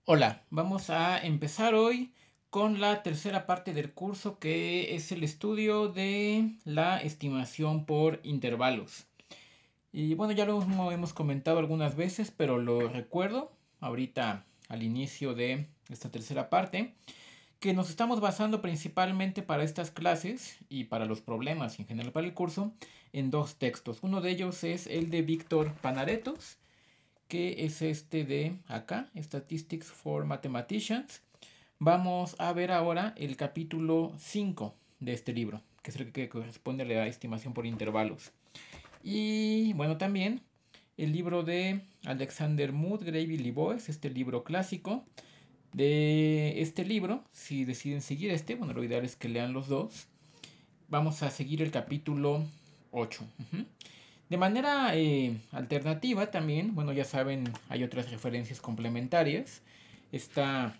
Hola, vamos a empezar hoy con la tercera parte del curso que es el estudio de la estimación por intervalos. Y bueno, ya lo hemos comentado algunas veces, pero lo recuerdo ahorita al inicio de esta tercera parte, que nos estamos basando principalmente para estas clases y para los problemas y en general para el curso en dos textos. Uno de ellos es el de Víctor Panaretos, que es este de acá, Statistics for Mathematicians. Vamos a ver ahora el capítulo 5 de este libro, que es el que corresponde a la estimación por intervalos. Y bueno, también el libro de Alexander Mudgrave y Liboes, este libro clásico. De este libro, si deciden seguir este, bueno, lo ideal es que lean los dos. Vamos a seguir el capítulo 8. De manera alternativa también, bueno, ya saben, hay otras referencias complementarias. Está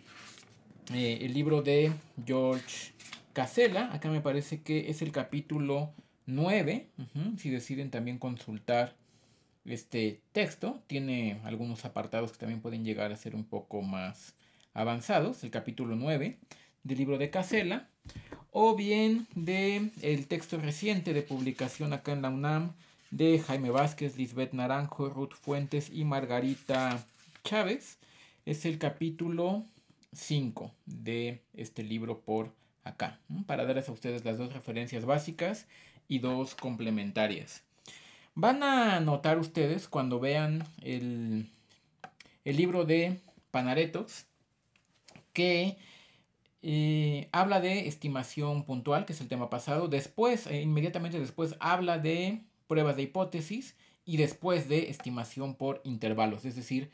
el libro de George Casella, acá me parece que es el capítulo 9. Si deciden también consultar este texto, tiene algunos apartados que también pueden llegar a ser un poco más avanzados. El capítulo 9 del libro de Casella, o bien de el texto reciente de publicación acá en la UNAM de Jaime Vázquez, Lisbeth Naranjo, Ruth Fuentes y Margarita Chávez. Es el capítulo 5 de este libro por acá, para darles a ustedes las dos referencias básicas y dos complementarias. Van a notar ustedes cuando vean el libro de Panaretos que habla de estimación puntual, que es el tema pasado. Después, inmediatamente después, habla de pruebas de hipótesis y después de estimación por intervalos. Es decir,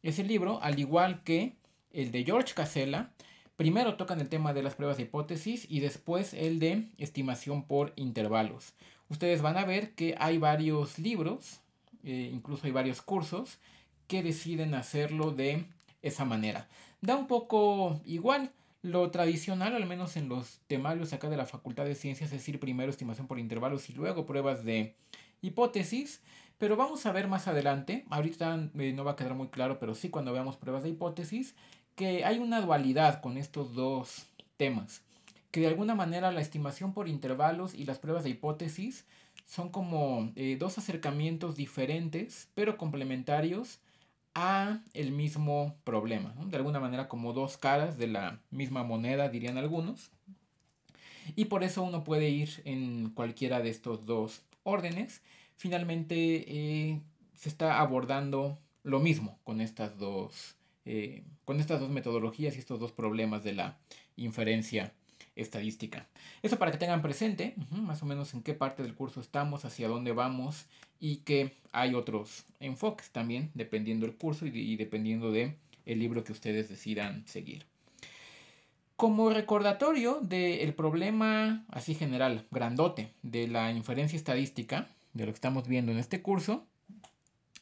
ese libro, al igual que el de George Casella, primero tocan el tema de las pruebas de hipótesis y después el de estimación por intervalos. Ustedes van a ver que hay varios libros, incluso hay varios cursos, que deciden hacerlo de esa manera. Da un poco igual. Lo tradicional, al menos en los temarios acá de la Facultad de Ciencias, es ir primero estimación por intervalos y luego pruebas de hipótesis. Pero vamos a ver más adelante, ahorita no va a quedar muy claro, pero sí cuando veamos pruebas de hipótesis, que hay una dualidad con estos dos temas. Que de alguna manera la estimación por intervalos y las pruebas de hipótesis son como dos acercamientos diferentes, pero complementarios a el mismo problema, ¿no? De alguna manera como dos caras de la misma moneda, dirían algunos. Y por eso uno puede ir en cualquiera de estos dos órdenes. Finalmente se está abordando lo mismo con estas dos metodologías y estos dos problemas de la inferencia estadística. Eso para que tengan presente más o menos en qué parte del curso estamos, hacia dónde vamos y que hay otros enfoques también dependiendo del curso y dependiendo de el libro que ustedes decidan seguir. Como recordatorio del problema así general, grandote, de la inferencia estadística, de lo que estamos viendo en este curso,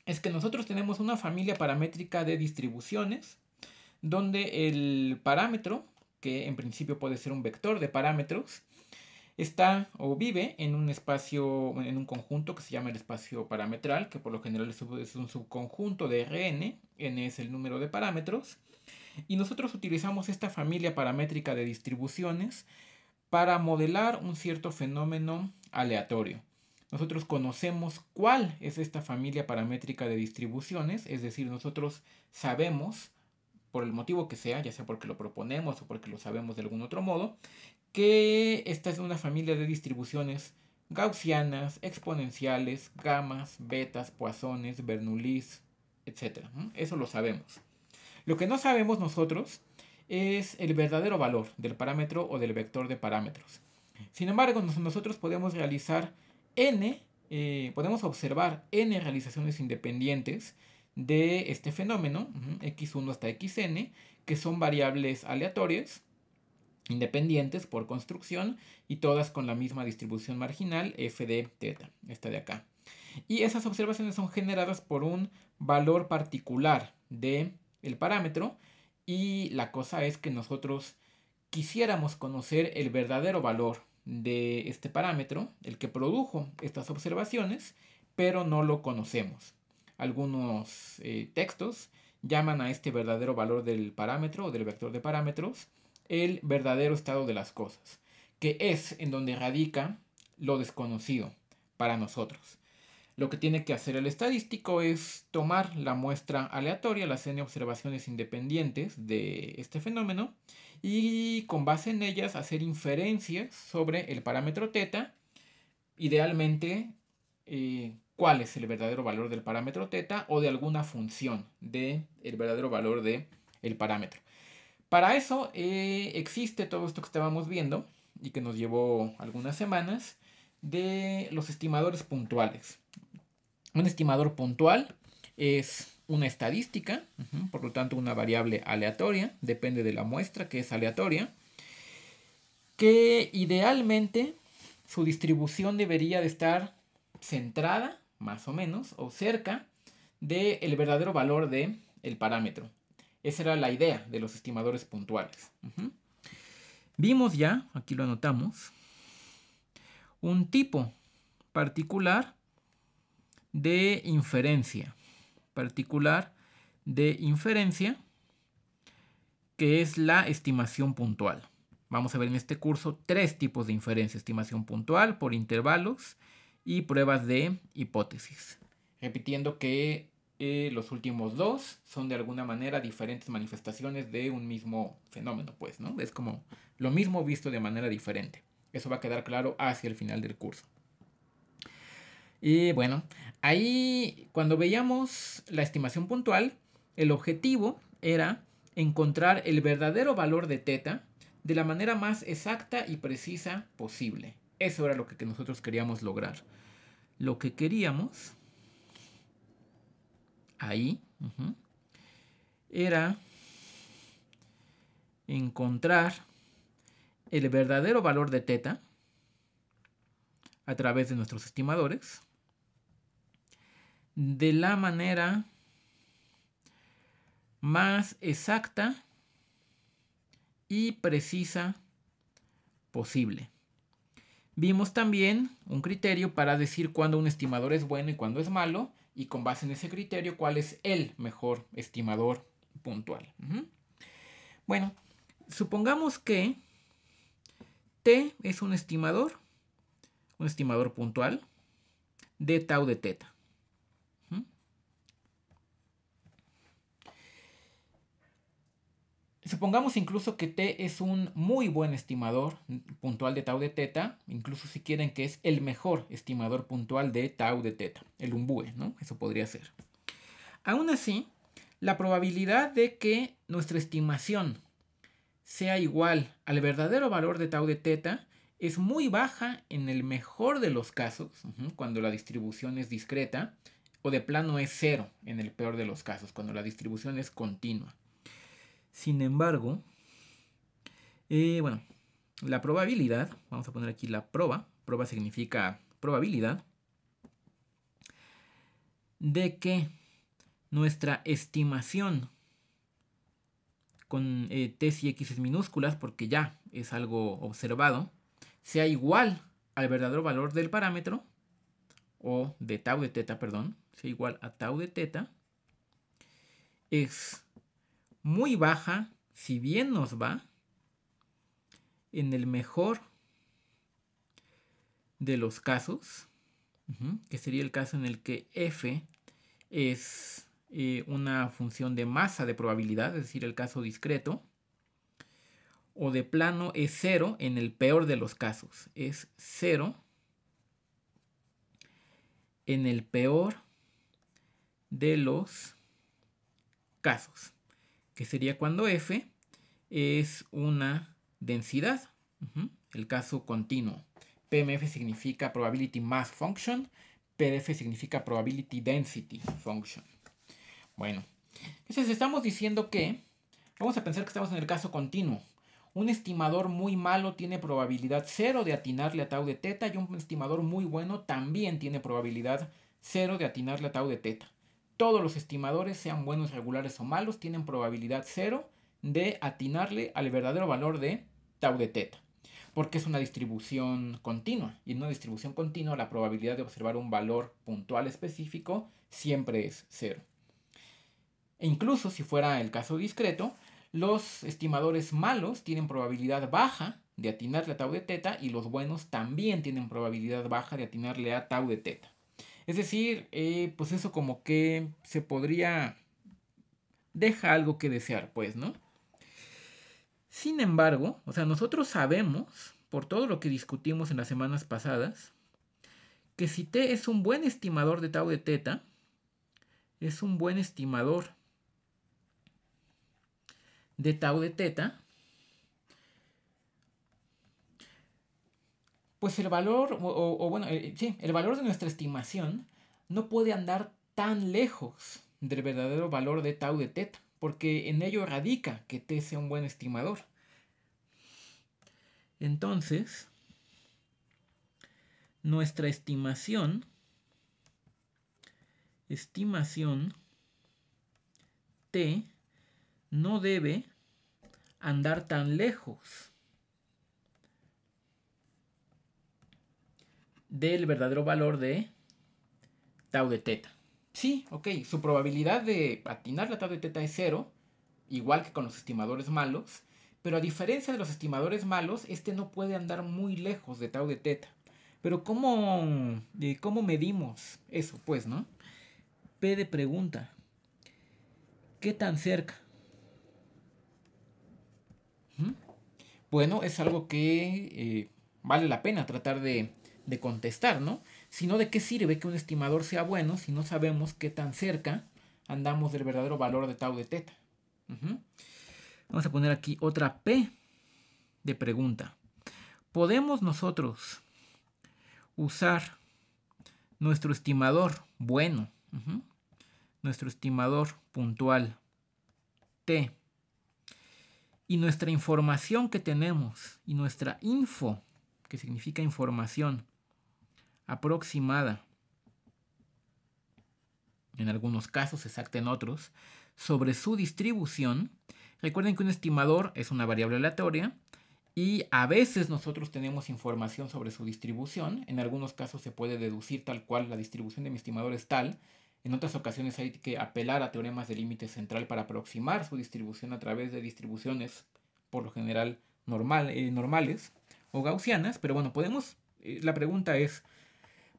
es que nosotros tenemos una familia paramétrica de distribuciones donde el parámetro, que en principio puede ser un vector de parámetros, está o vive en un espacio, en un conjunto que se llama el espacio parametral, que por lo general es un subconjunto de Rn, n es el número de parámetros, y nosotros utilizamos esta familia paramétrica de distribuciones para modelar un cierto fenómeno aleatorio. Nosotros conocemos cuál es esta familia paramétrica de distribuciones, es decir, nosotros sabemos, por el motivo que sea, ya sea porque lo proponemos o porque lo sabemos de algún otro modo, que esta es una familia de distribuciones gaussianas, exponenciales, gamas, betas, poissones, bernoullis, etc. Eso lo sabemos. Lo que no sabemos nosotros es el verdadero valor del parámetro o del vector de parámetros. Sin embargo, nosotros podemos realizar podemos observar n realizaciones independientes de este fenómeno, x1 hasta xn, que son variables aleatorias, independientes por construcción y todas con la misma distribución marginal f de teta, esta de acá. Y esas observaciones son generadas por un valor particular de el parámetro, y la cosa es que nosotros quisiéramos conocer el verdadero valor de este parámetro, el que produjo estas observaciones, pero no lo conocemos. Algunos textos llaman a este verdadero valor del parámetro o del vector de parámetros el verdadero estado de las cosas, que es en donde radica lo desconocido para nosotros. Lo que tiene que hacer el estadístico es tomar la muestra aleatoria, las n observaciones independientes de este fenómeno, y con base en ellas hacer inferencias sobre el parámetro θ, idealmente cuál es el verdadero valor del parámetro θ o de alguna función del verdadero valor del parámetro. Para eso existe todo esto que estábamos viendo y que nos llevó algunas semanas de los estimadores puntuales. Un estimador puntual es una estadística, por lo tanto una variable aleatoria, depende de la muestra que es aleatoria, que idealmente su distribución debería de estar centrada, más o menos, o cerca del verdadero valor del parámetro. Esa era la idea de los estimadores puntuales. Vimos ya, aquí lo anotamos, un tipo particular de inferencia. Que es la estimación puntual. Vamos a ver en este curso 3 tipos de inferencia: estimación puntual por intervalos y pruebas de hipótesis. Repitiendo que los últimos 2 son de alguna manera diferentes manifestaciones de un mismo fenómeno, pues, ¿no? Es como lo mismo visto de manera diferente. Eso va a quedar claro hacia el final del curso. Y bueno, ahí cuando veíamos la estimación puntual, el objetivo era encontrar el verdadero valor de θ de la manera más exacta y precisa posible. Eso era lo que nosotros queríamos lograr. Lo que queríamos ahí era encontrar el verdadero valor de θ a través de nuestros estimadores de la manera más exacta y precisa posible. Vimos también un criterio para decir cuándo un estimador es bueno y cuándo es malo, y con base en ese criterio cuál es el mejor estimador puntual. Bueno, supongamos que T es un estimador puntual de tau de θ. Supongamos incluso que T es un muy buen estimador puntual de tau de θ, incluso si quieren que es el mejor estimador puntual de tau de θ, el umbue, ¿no? Eso podría ser. Aún así, la probabilidad de que nuestra estimación sea igual al verdadero valor de tau de θ es muy baja en el mejor de los casos, cuando la distribución es discreta, o de plano es cero en el peor de los casos, cuando la distribución es continua. Sin embargo, bueno, la probabilidad, vamos a poner aquí la proba significa probabilidad, de que nuestra estimación con t y x minúsculas, porque ya es algo observado, sea igual al verdadero valor del parámetro, o de tau de θ, perdón, sea igual a tau de θ, es muy baja, si bien nos va, en el mejor de los casos, que sería el caso en el que f es una función de masa de probabilidad, es decir, el caso discreto, o de plano es cero en el peor de los casos, es cero en el peor de los casos, que sería cuando f es una densidad, el caso continuo. PMF significa Probability Mass Function, PDF significa Probability Density Function. Bueno, entonces estamos diciendo que, vamos a pensar que estamos en el caso continuo. Un estimador muy malo tiene probabilidad 0 de atinarle a tau de θ, y un estimador muy bueno también tiene probabilidad 0 de atinarle a tau de θ. Todos los estimadores, sean buenos, regulares o malos, tienen probabilidad 0 de atinarle al verdadero valor de tau de θ, porque es una distribución continua, y en una distribución continua la probabilidad de observar un valor puntual específico siempre es 0. E incluso si fuera el caso discreto, los estimadores malos tienen probabilidad baja de atinarle a tau de teta y los buenos también tienen probabilidad baja de atinarle a tau de teta. Es decir, pues eso como que se podría... deja algo que desear, pues, ¿no? Sin embargo, o sea, nosotros sabemos, por todo lo que discutimos en las semanas pasadas, que si t es un buen estimador de tau de teta, es un buen estimador de tau de teta, pues el valor, bueno, sí, el valor de nuestra estimación no puede andar tan lejos del verdadero valor de tau de teta, porque en ello radica que t sea un buen estimador. Entonces, nuestra estimación t no debe andar tan lejos del verdadero valor de tau de teta. Sí, ok, su probabilidad de atinar la tau de teta es 0, igual que con los estimadores malos, pero a diferencia de los estimadores malos, este no puede andar muy lejos de tau de teta. Pero ¿cómo medimos eso? Pues, ¿no? P de pregunta. ¿Qué tan cerca? Bueno, es algo que vale la pena tratar de contestar, ¿no? Si no, ¿de qué sirve que un estimador sea bueno si no sabemos qué tan cerca andamos del verdadero valor de tau de teta? Vamos a poner aquí otra P de pregunta. ¿Podemos nosotros usar nuestro estimador bueno, nuestro estimador puntual T, y nuestra información que tenemos, y nuestra info, que significa información aproximada, en algunos casos, exacta en otros, sobre su distribución? Recuerden que un estimador es una variable aleatoria y a veces nosotros tenemos información sobre su distribución. En algunos casos se puede deducir tal cual la distribución de mi estimador es tal. En otras ocasiones hay que apelar a teoremas de límite central para aproximar su distribución a través de distribuciones, por lo general normales o gaussianas. Pero bueno, la pregunta es,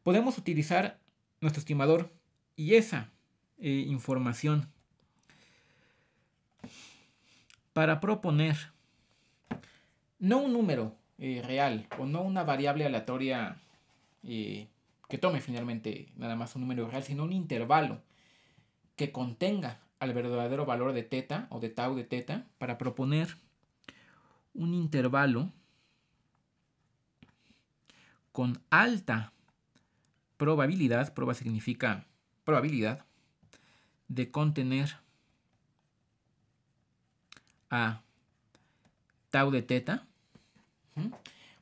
¿podemos utilizar nuestro estimador y esa información para proponer no un número real o no una variable aleatoria que tome finalmente nada más un número real, sino un intervalo que contenga al verdadero valor de teta o de tau de teta, para proponer un intervalo con alta probabilidad, proba significa probabilidad, de contener a tau de teta?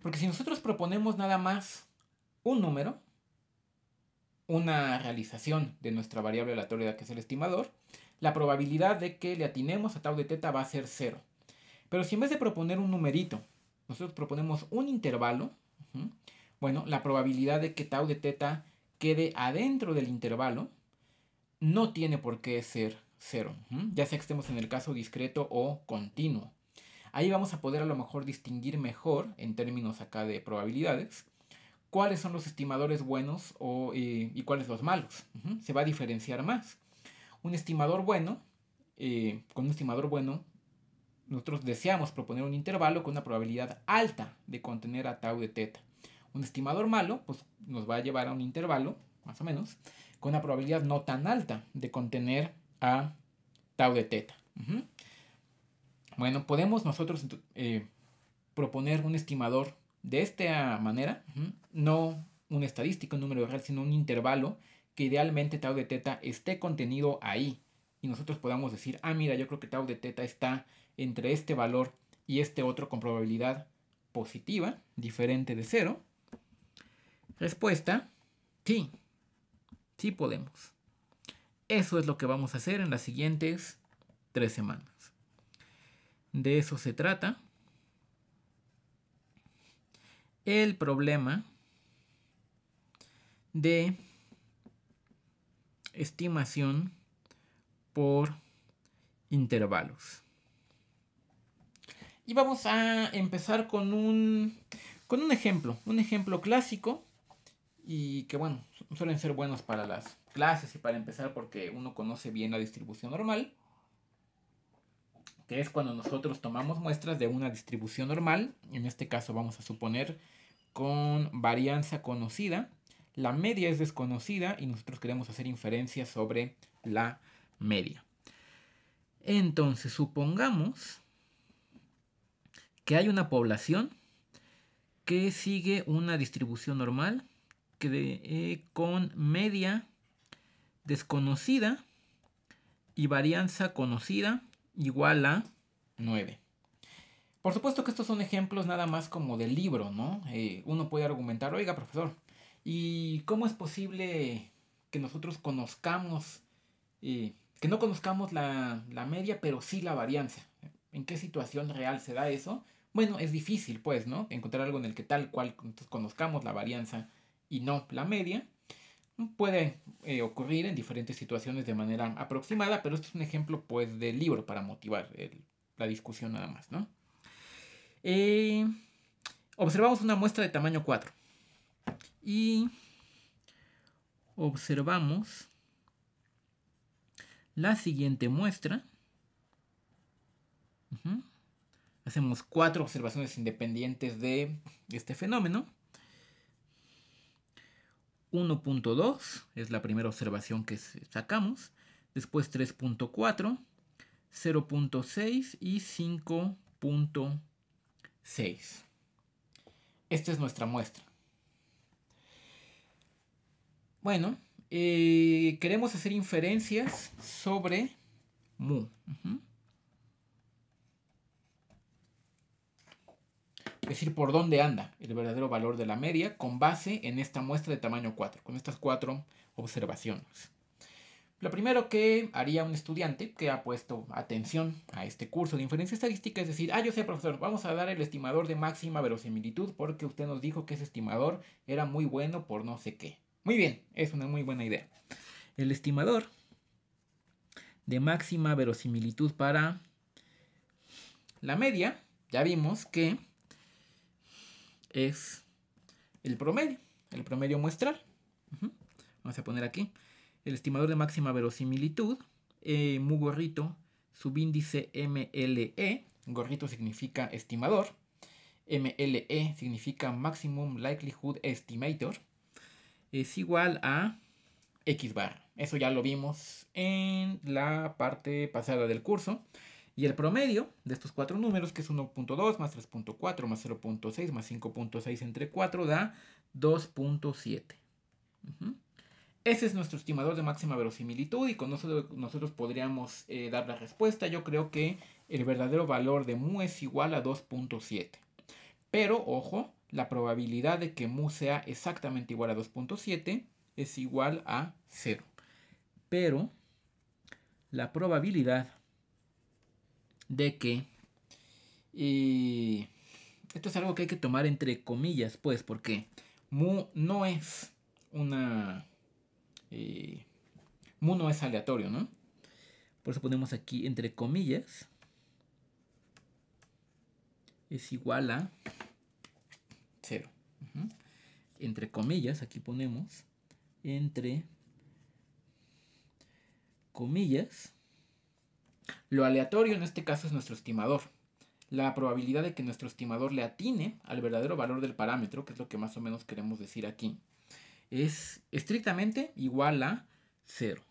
Porque si nosotros proponemos nada más un número, una realización de nuestra variable aleatoria que es el estimador, la probabilidad de que le atinemos a tau de teta va a ser 0. Pero si en vez de proponer un numerito, nosotros proponemos un intervalo, bueno, la probabilidad de que tau de teta quede adentro del intervalo no tiene por qué ser 0, ya sea que estemos en el caso discreto o continuo. Ahí vamos a poder a lo mejor distinguir mejor, en términos acá de probabilidades, cuáles son los estimadores buenos y cuáles los malos. Se va a diferenciar más. Un estimador bueno, con un estimador bueno, nosotros deseamos proponer un intervalo con una probabilidad alta de contener a tau de teta. Un estimador malo, pues nos va a llevar a un intervalo, más o menos, con una probabilidad no tan alta de contener a tau de teta. Bueno, podemos nosotros proponer un estimador de esta manera, no un estadístico, un número real, sino un intervalo que idealmente tau de teta esté contenido ahí. Y nosotros podamos decir, mira, yo creo que tau de teta está entre este valor y este otro con probabilidad positiva, diferente de 0. Respuesta, sí, sí podemos. Eso es lo que vamos a hacer en las siguientes 3 semanas. De eso se trata el problema de estimación por intervalos. Y vamos a empezar con un ejemplo clásico y que bueno, suelen ser buenos para las clases y para empezar porque uno conoce bien la distribución normal, que es cuando nosotros tomamos muestras de una distribución normal, en este caso vamos a suponer con varianza conocida, la media es desconocida y nosotros queremos hacer inferencias sobre la media. Entonces supongamos que hay una población que sigue una distribución normal con media desconocida y varianza conocida igual a 9. Por supuesto que estos son ejemplos nada más como del libro, ¿no? Uno puede argumentar, oiga, profesor, ¿y cómo es posible que nosotros conozcamos, que no conozcamos la media, pero sí la varianza? ¿En qué situación real se da eso? Bueno, es difícil, pues, ¿no? Encontrar algo en el que tal cual conozcamos la varianza y no la media. Puede ocurrir en diferentes situaciones de manera aproximada, pero este es un ejemplo, pues, del libro para motivar la discusión nada más, ¿no? Observamos una muestra de tamaño 4 y observamos la siguiente muestra. Hacemos 4 observaciones independientes de este fenómeno. 1.2 es la primera observación que sacamos. Después 3.4, 0.6 y 5.6. Esta es nuestra muestra. Bueno, queremos hacer inferencias sobre mu. Es decir, por dónde anda el verdadero valor de la media con base en esta muestra de tamaño 4, con estas 4 observaciones. Lo primero que haría un estudiante que ha puesto atención a este curso de inferencia estadística es decir, yo sé, profesor, vamos a dar el estimador de máxima verosimilitud porque usted nos dijo que ese estimador era muy bueno por no sé qué. Muy bien, es una muy buena idea. El estimador de máxima verosimilitud para la media, ya vimos que es el promedio muestral. Vamos a poner aquí el estimador de máxima verosimilitud, mu gorrito, subíndice MLE, gorrito significa estimador, MLE significa Maximum Likelihood Estimator, es igual a X bar. Eso ya lo vimos en la parte pasada del curso. Y el promedio de estos 4 números, que es 1.2 más 3.4 más 0.6 más 5.6 entre 4, da 2.7. Ese es nuestro estimador de máxima verosimilitud y con eso nosotros podríamos dar la respuesta. Yo creo que el verdadero valor de mu es igual a 2.7. Pero, ojo, la probabilidad de que mu sea exactamente igual a 2.7 es igual a 0. Pero la probabilidad de que esto es algo que hay que tomar entre comillas, pues, porque mu no es mu no es aleatorio, ¿no? Por eso ponemos aquí entre comillas es igual a 0. Entre comillas, aquí ponemos entre comillas. Lo aleatorio en este caso es nuestro estimador. La probabilidad de que nuestro estimador le atine al verdadero valor del parámetro, que es lo que más o menos queremos decir aquí, es estrictamente igual a 0.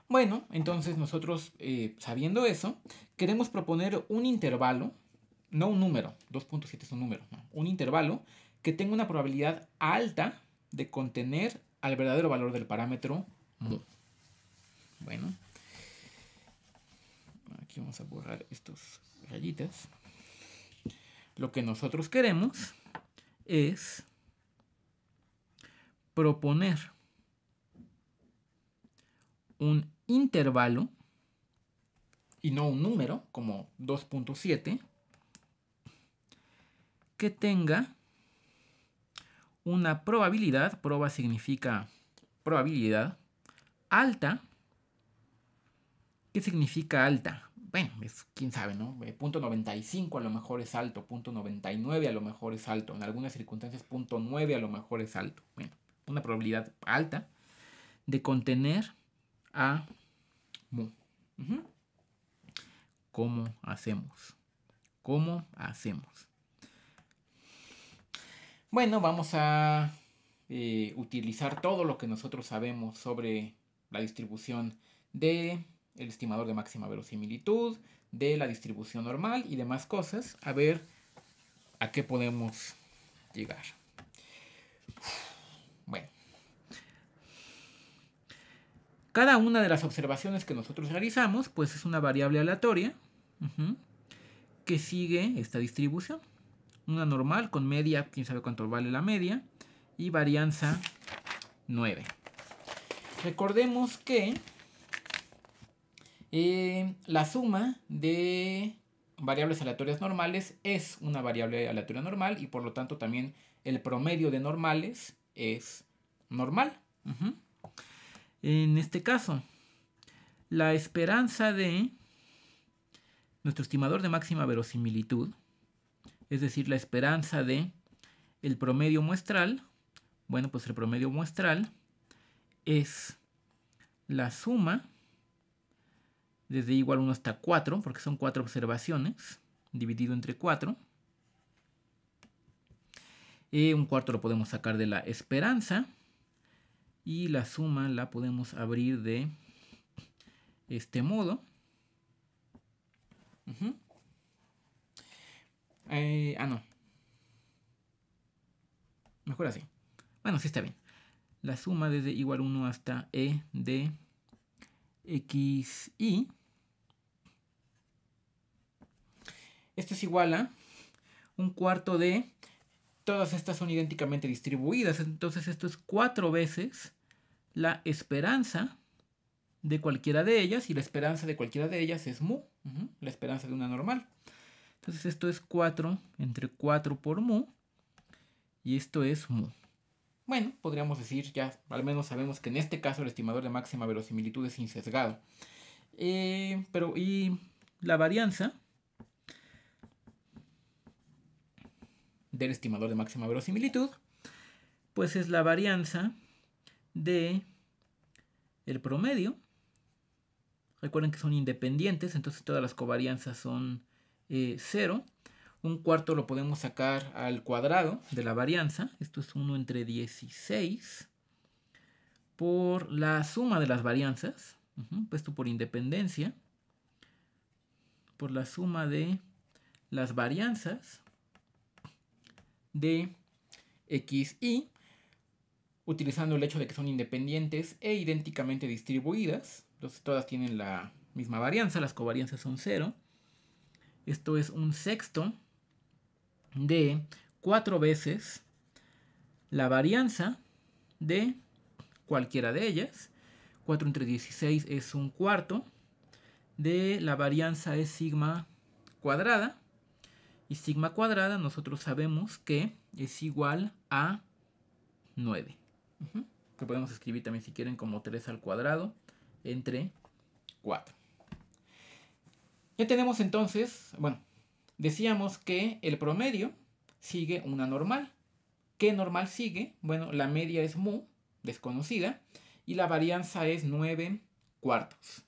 Bueno, entonces nosotros, sabiendo eso, queremos proponer un intervalo, no un número, 2.7 es un número, no, un intervalo que tenga una probabilidad alta de contener al verdadero valor del parámetro mu. Bueno, aquí vamos a borrar estos rayitas. Lo que nosotros queremos es proponer un intervalo y no un número como 2.7 que tenga una probabilidad, proba significa probabilidad, alta ¿Qué significa alta? Bueno, quién sabe, ¿no? Punto 95 a lo mejor es alto, punto 99 a lo mejor es alto, en algunas circunstancias punto 9 a lo mejor es alto. Bueno, una probabilidad alta de contener a mu. ¿Cómo hacemos? ¿Cómo hacemos? Bueno, vamos a utilizar todo lo que nosotros sabemos sobre la distribución de el estimador de máxima verosimilitud, de la distribución normal y demás cosas, a ver a qué podemos llegar. Bueno, cada una de las observaciones que nosotros realizamos, pues es una variable aleatoria que sigue esta distribución. Una normal con media, quién sabe cuánto vale la media, y varianza 9. Recordemos que la suma de variables aleatorias normales es una variable aleatoria normal y por lo tanto también el promedio de normales es normal. En este caso, la esperanza de nuestro estimador de máxima verosimilitud, es decir, la esperanza de el promedio muestral, bueno, pues el promedio muestral es la suma desde igual 1 hasta 4, porque son 4 observaciones, dividido entre 4. Un cuarto lo podemos sacar de la esperanza. Y la suma la podemos abrir de este modo. No. Mejor así. Bueno, sí está bien. La suma desde igual 1 hasta e de xi. Esto es igual a un cuarto de... Todas estas son idénticamente distribuidas. Entonces esto es 4 veces la esperanza de cualquiera de ellas. Y la esperanza de cualquiera de ellas es mu. La esperanza de una normal. Entonces esto es 4 entre 4 por mu. Y esto es mu. Bueno, podríamos decir ya, al menos sabemos que en este caso el estimador de máxima verosimilitud es insesgado. Pero y la varianza del estimador de máxima verosimilitud, pues es la varianza de el promedio. Recuerden que son independientes, entonces todas las covarianzas son 0. Un cuarto lo podemos sacar al cuadrado de la varianza. Esto es 1 entre 16 por la suma de las varianzas, puesto por independencia, por la suma de las varianzas de x, y, utilizando el hecho de que son independientes e idénticamente distribuidas. Entonces todas tienen la misma varianza, las covarianzas son 0. Esto es un sexto de 4 veces la varianza de cualquiera de ellas. 4 entre 16 es un cuarto de la varianza es sigma cuadrada. Y sigma cuadrada nosotros sabemos que es igual a 9. Que podemos escribir también si quieren como 3 al cuadrado entre 4. Ya tenemos entonces, bueno, decíamos que el promedio sigue una normal. ¿Qué normal sigue? Bueno, la media es mu, desconocida, y la varianza es 9 cuartos.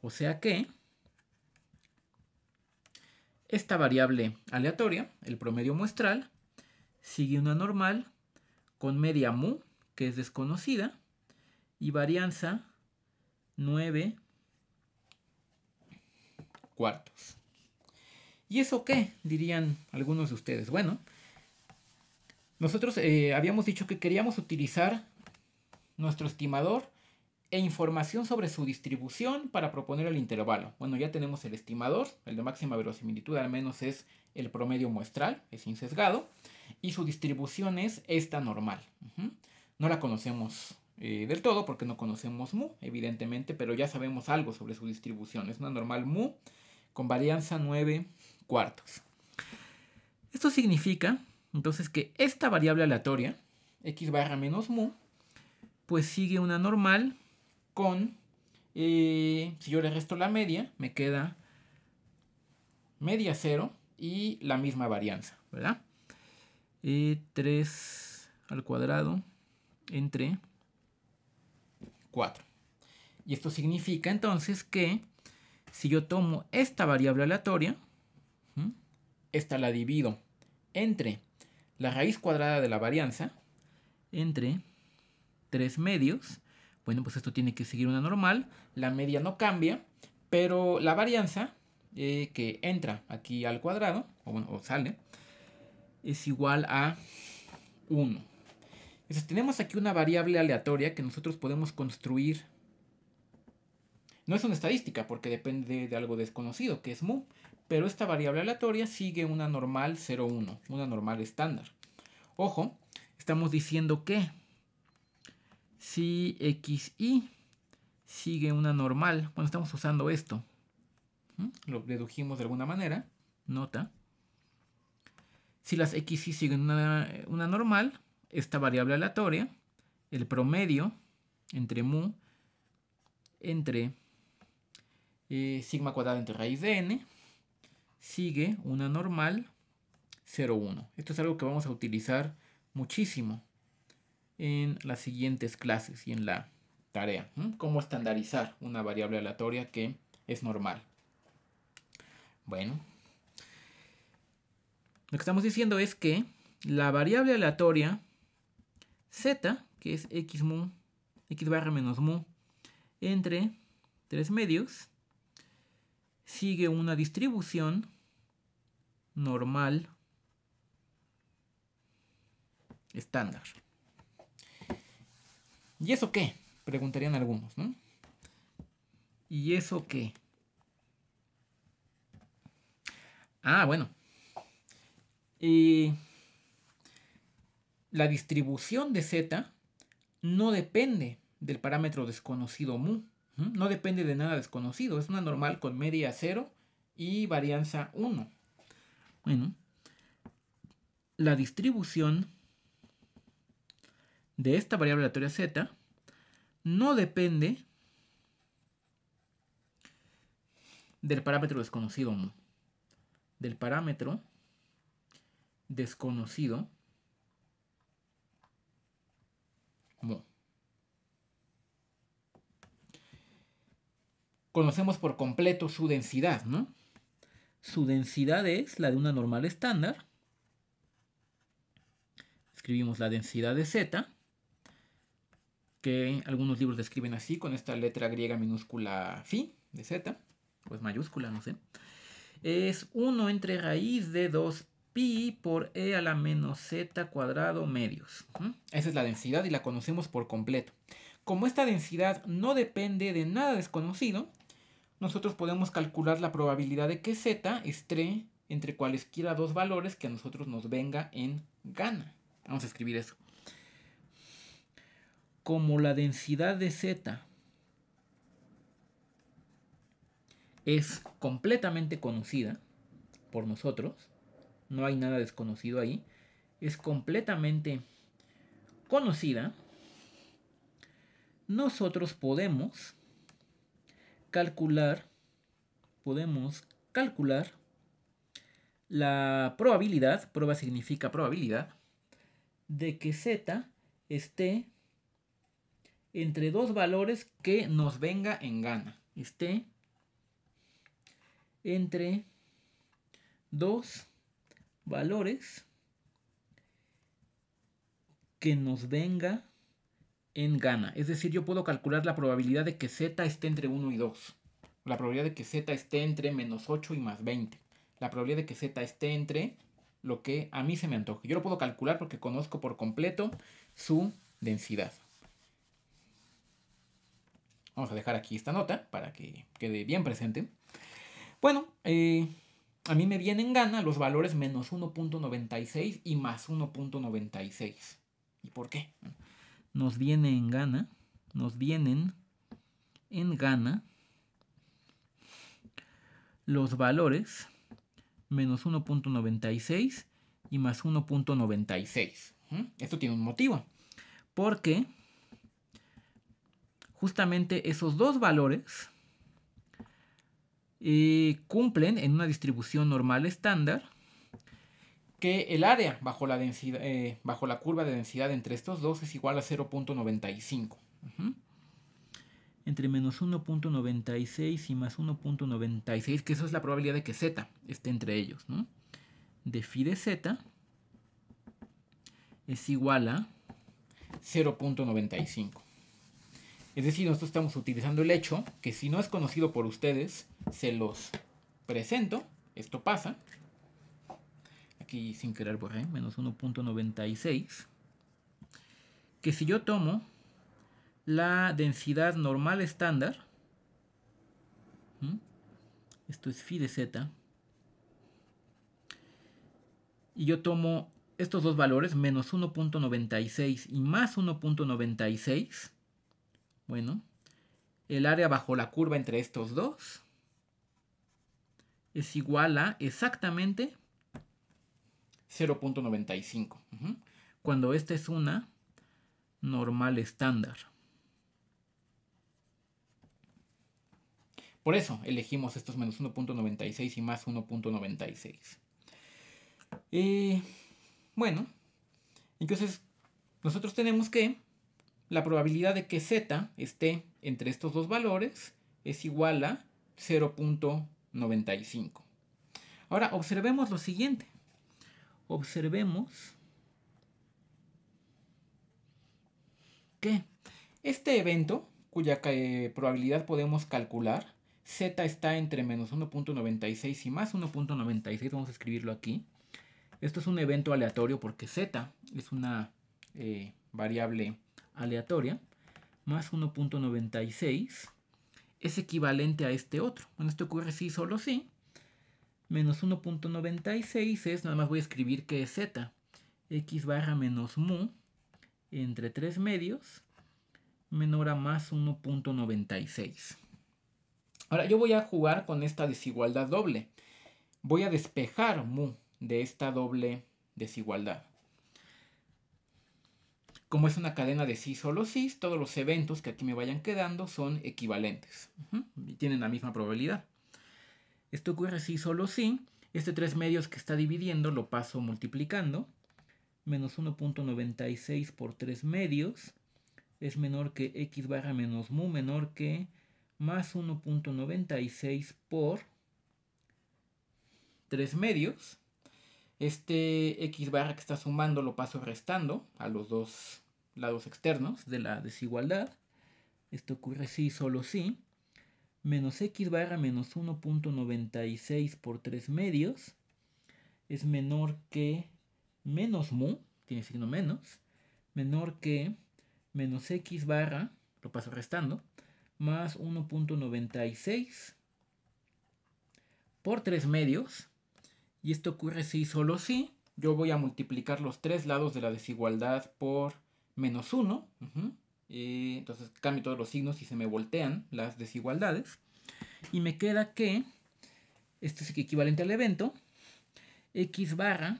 O sea que esta variable aleatoria, el promedio muestral, sigue una normal con media mu, que es desconocida, y varianza 9 cuartos. ¿Y eso qué? Dirían algunos de ustedes. Bueno, nosotros habíamos dicho que queríamos utilizar nuestro estimador e información sobre su distribución para proponer el intervalo. Bueno, ya tenemos el estimador, el de máxima verosimilitud al menos es el promedio muestral, es insesgado, y su distribución es esta normal. No la conocemos del todo porque no conocemos mu, evidentemente, pero ya sabemos algo sobre su distribución. Es una normal mu con varianza 9 cuartos. Esto significa entonces que esta variable aleatoria, x barra menos mu, pues sigue una normal con Si yo le resto la media, me queda media 0 y la misma varianza, ¿verdad? 3 al cuadrado entre 4. Y esto significa entonces que si yo tomo esta variable aleatoria, esta la divido entre la raíz cuadrada de la varianza, entre 3 medios. Bueno, pues esto tiene que seguir una normal. La media no cambia, pero la varianza que entra aquí al cuadrado, o sale, es igual a 1. Entonces tenemos aquí una variable aleatoria que nosotros podemos construir. No es una estadística porque depende de algo desconocido, que es mu. Pero esta variable aleatoria sigue una normal 0,1, una normal estándar. Ojo, estamos diciendo que si xy sigue una normal, bueno, estamos usando esto, lo dedujimos de alguna manera, nota. Si las xy siguen una normal, esta variable aleatoria, el promedio entre mu, entre sigma cuadrada entre raíz de n, sigue una normal 0,1. Esto es algo que vamos a utilizar muchísimo en las siguientes clases y en la tarea. Cómo estandarizar una variable aleatoria que es normal. Bueno, lo que estamos diciendo es que la variable aleatoria z, que es x barra menos mu, entre 3 medios, sigue una distribución normal estándar. ¿Y eso qué? Preguntarían algunos, ¿no? ¿Y eso qué? Bueno. La distribución de z no depende del parámetro desconocido mu. No depende de nada desconocido. Es una normal con media 0 y varianza 1. Bueno, la distribución de esta variable aleatoria z no depende del parámetro desconocido mu. Del parámetro desconocido mu. Conocemos por completo su densidad, ¿no? Su densidad es la de una normal estándar. Escribimos la densidad de z, que algunos libros describen así, con esta letra griega minúscula phi de z, pues mayúscula, no sé. Es 1 entre raíz de 2pi por e a la menos z cuadrado medios. Esa es la densidad y la conocemos por completo. Como esta densidad no depende de nada desconocido, nosotros podemos calcular la probabilidad de que z esté entre cualesquiera dos valores que a nosotros nos venga en gana. Vamos a escribir eso. Como la densidad de z es completamente conocida por nosotros, no hay nada desconocido ahí, es completamente conocida, nosotros podemos calcular la probabilidad, prueba significa probabilidad, de que z esté entre dos valores que nos venga en gana. Esté entre dos valores que nos venga en gana. Es decir, yo puedo calcular la probabilidad de que z esté entre 1 y 2. La probabilidad de que z esté entre menos 8 y más 20. La probabilidad de que z esté entre lo que a mí se me antoje. Yo lo puedo calcular porque conozco por completo su densidad. Vamos a dejar aquí esta nota para que quede bien presente. Bueno, a mí me vienen en gana los valores menos 1.96 y más 1.96. ¿Y por qué? Nos vienen en gana los valores menos 1.96 y más 1.96. Esto tiene un motivo. Porque justamente esos dos valores cumplen en una distribución normal estándar que el área bajo la densidad, bajo la curva de densidad entre estos dos es igual a 0.95. Entre menos 1.96 y más 1.96, que eso es la probabilidad de que z esté entre ellos, ¿no? De phi de z es igual a 0.95. Es decir, nosotros estamos utilizando el hecho que si no es conocido por ustedes, se los presento. Esto pasa. Aquí sin querer borré, menos 1.96. Que si yo tomo la densidad normal estándar, esto es phi de z, y yo tomo estos dos valores, menos 1.96 y más 1.96, bueno, el área bajo la curva entre estos dos es igual a exactamente 0.95, cuando esta es una normal estándar. Por eso elegimos estos menos 1.96 y más 1.96. Bueno, entonces nosotros tenemos que la probabilidad de que z esté entre estos dos valores es igual a 0.95. Ahora observemos lo siguiente. Observemos que este evento, cuya probabilidad podemos calcular, z está entre menos 1.96 y más 1.96, vamos a escribirlo aquí. Esto es un evento aleatorio porque z es una variable aleatoria, más 1.96 es equivalente a este otro. Bueno, esto ocurre sí, solo sí. Menos 1.96 es, nada más voy a escribir que es z, x barra menos mu entre 3 medios menor a más 1.96. Ahora yo voy a jugar con esta desigualdad doble. Voy a despejar mu de esta doble desigualdad. Como es una cadena de sí solo sí, todos los eventos que aquí me vayan quedando son equivalentes. Y tienen la misma probabilidad. Esto ocurre sí solo sí. Este 3 medios que está dividiendo lo paso multiplicando. Menos 1.96 por 3 medios es menor que x barra menos mu menor que más 1.96 por 3 medios. Este x barra que está sumando lo paso restando a los dos lados externos de la desigualdad. Esto ocurre sí, solo sí. Menos x barra menos 1.96 por 3 medios es menor que menos mu, tiene signo menos, menor que menos x barra, lo paso restando, más 1.96 por 3 medios. Y esto ocurre si solo si. Yo voy a multiplicar los tres lados de la desigualdad por menos 1. Entonces cambio todos los signos y se me voltean las desigualdades. Y me queda que, esto es equivalente al evento, x barra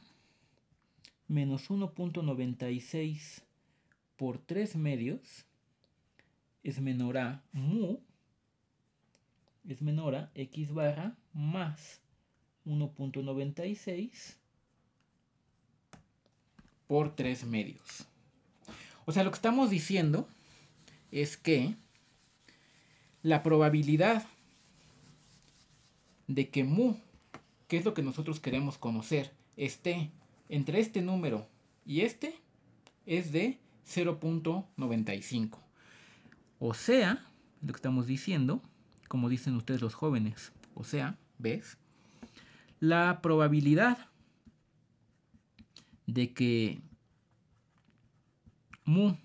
menos 1.96 por 3 medios es menor a mu, es menor a x barra más 1.96 por 3 medios. O sea, lo que estamos diciendo es que la probabilidad de que mu, que es lo que nosotros queremos conocer, esté entre este número y este, es de 0.95. O sea, lo que estamos diciendo, como dicen ustedes los jóvenes, o sea, ¿ves? La probabilidad de que mu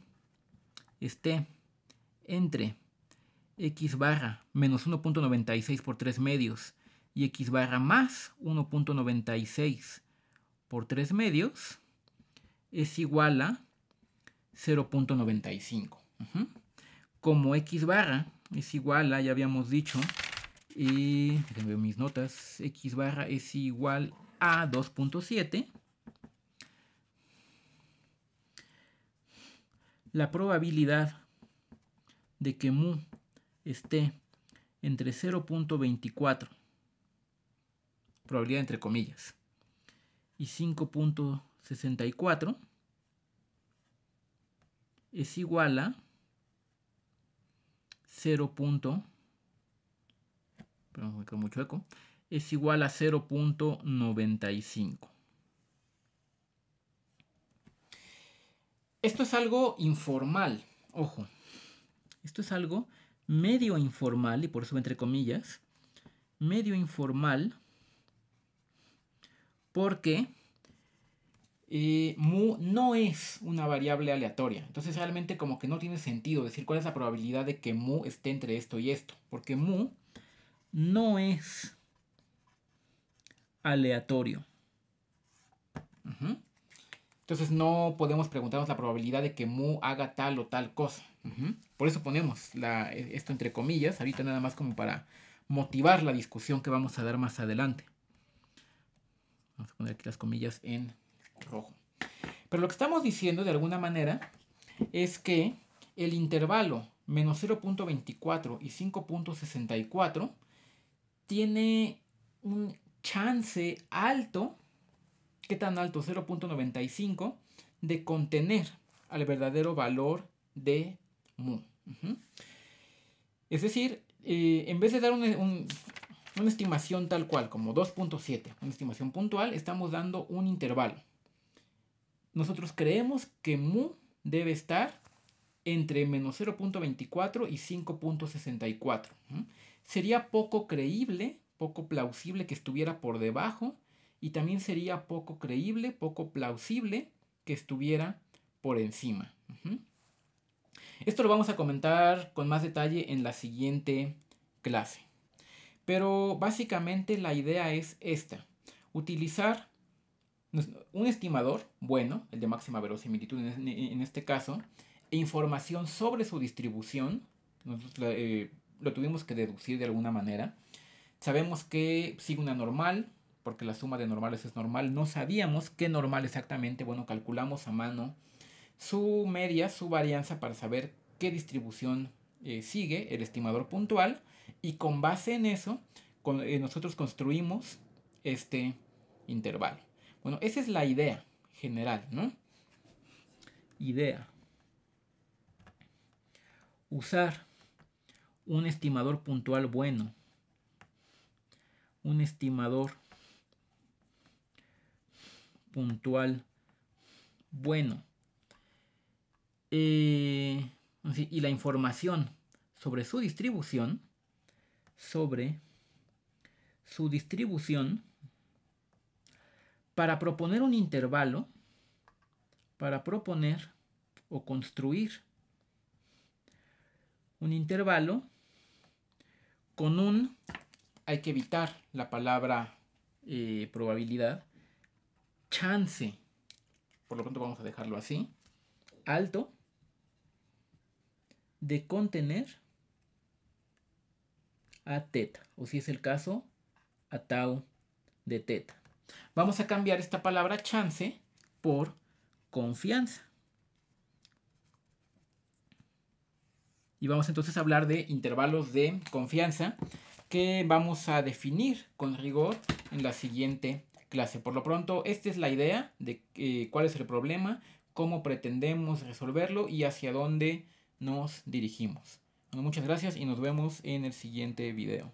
esté entre x barra menos 1.96 por 3 medios y x barra más 1.96 por 3 medios es igual a 0.95. Como x barra es igual a, ya habíamos dicho, déjenme ver mis notas, x barra es igual a 2.7, la probabilidad de que mu esté entre 0.24, probabilidad entre comillas, y 5.64 es igual a 0. Perdón, me quedó mucho eco. Es igual a 0.95. Esto es algo informal, ojo. Esto es algo medio informal, y por eso entre comillas, medio informal, porque mu no es una variable aleatoria. Entonces realmente como que no tiene sentido decir cuál es la probabilidad de que mu esté entre esto y esto, porque mu no es aleatorio. Entonces no podemos preguntarnos la probabilidad de que mu haga tal o tal cosa. Por eso ponemos esto entre comillas, ahorita nada más como para motivar la discusión que vamos a dar más adelante. Vamos a poner aquí las comillas en rojo. Pero lo que estamos diciendo de alguna manera es que el intervalo menos 0.24 y 5.64 tiene un chance alto. ¿Qué tan alto? 0.95 de contener al verdadero valor de mu. Es decir, en vez de dar una estimación tal cual como 2.7, una estimación puntual, estamos dando un intervalo. Nosotros creemos que mu debe estar entre menos 0.24 y 5.64. Sería poco creíble, poco plausible que estuviera por debajo, y también sería poco creíble, poco plausible que estuviera por encima. Esto lo vamos a comentar con más detalle en la siguiente clase. Pero básicamente la idea es esta: utilizar un estimador bueno, el de máxima verosimilitud en este caso, e información sobre su distribución. Nosotros lo tuvimos que deducir de alguna manera. Sabemos que sigue una normal, porque la suma de normales es normal. No sabíamos qué normal exactamente. Bueno, calculamos a mano su media, su varianza, para saber qué distribución sigue el estimador puntual, y con base en eso nosotros construimos este intervalo. Bueno, esa es la idea general, ¿no? Idea: usar un estimador puntual bueno, un estimador puntual bueno, y la información sobre su distribución, para proponer un intervalo, para proponer o construir un intervalo con hay que evitar la palabra probabilidad, chance, por lo pronto vamos a dejarlo así, alto, de contener a teta, o si es el caso, a tau de teta. Vamos a cambiar esta palabra chance por confianza. Y vamos entonces a hablar de intervalos de confianza, que vamos a definir con rigor en la siguiente clase. Por lo pronto, esta es la idea de cuál es el problema, cómo pretendemos resolverlo y hacia dónde nos dirigimos. Bueno, muchas gracias y nos vemos en el siguiente video.